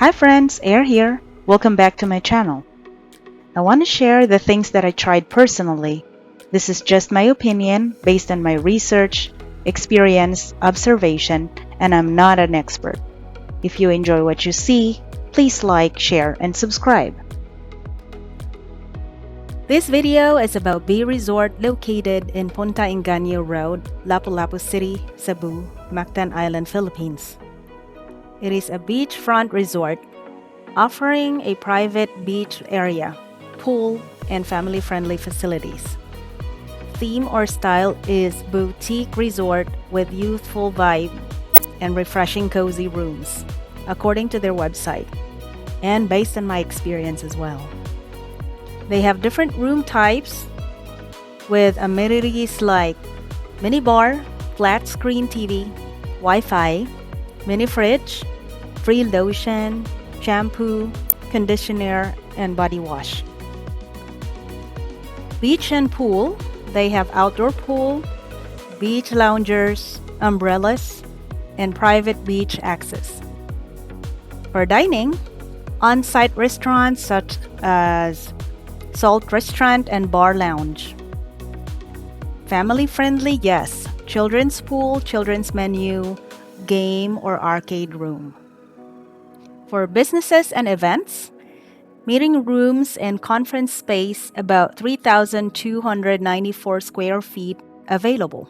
Hi friends, Air here. Welcome back to my channel. I want to share the things that I tried personally. This is just my opinion based on my research, experience, observation, and I'm not an expert. If you enjoy what you see, please like, share, and subscribe. This video is about B Resort located in Punta Engaño Road, Lapu-Lapu City, Cebu, Mactan Island, Philippines. It is a beachfront resort offering a private beach area, pool, and family-friendly facilities. Theme or style is boutique resort with youthful vibe and refreshing cozy rooms, according to their website, and based on my experience as well. They have different room types with amenities like mini bar, flat screen TV, Wi-Fi, mini fridge, free lotion, shampoo, conditioner, and body wash. Beach and pool, they have outdoor pool, beach loungers, umbrellas, and private beach access. For dining, on-site restaurants such as Salt Restaurant and Bar Lounge. Family-friendly, yes. Children's pool, children's menu, game or arcade room. For businesses and events, meeting rooms and conference space about 3,294 square feet available.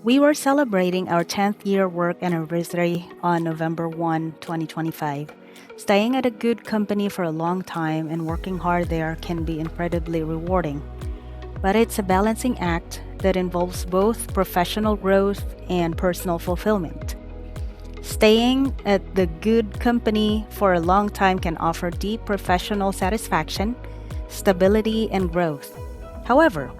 We were celebrating our 10th year work anniversary on November 1, 2025. Staying at a good company for a long time and working hard there can be incredibly rewarding. But it's a balancing act that involves both professional growth and personal fulfillment. Staying at the good company for a long time can offer deep professional satisfaction, stability, and growth. However,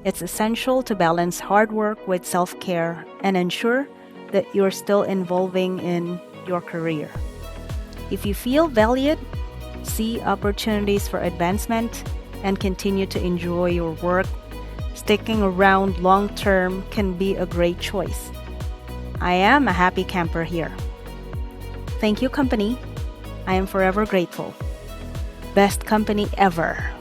it's essential to balance hard work with self care and ensure that you're still evolving in your career. If you feel valued, see opportunities for advancement, and continue to enjoy your work, sticking around long term can be a great choice. I am a happy camper here. Thank you, company. I am forever grateful. Best company ever.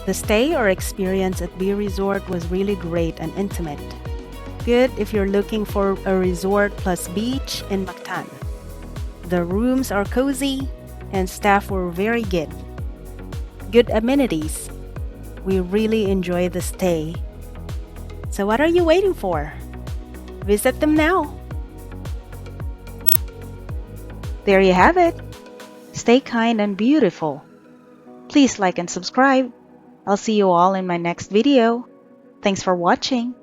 The stay or experience at B Resort was really great and intimate. Good if you're looking for a resort plus beach in Mactan. The rooms are cozy and staff were very good. Good amenities. We really enjoy the stay. So what are you waiting for? Visit them now. There you have it. Stay kind and beautiful. Please like and subscribe. I'll see you all in my next video. Thanks for watching.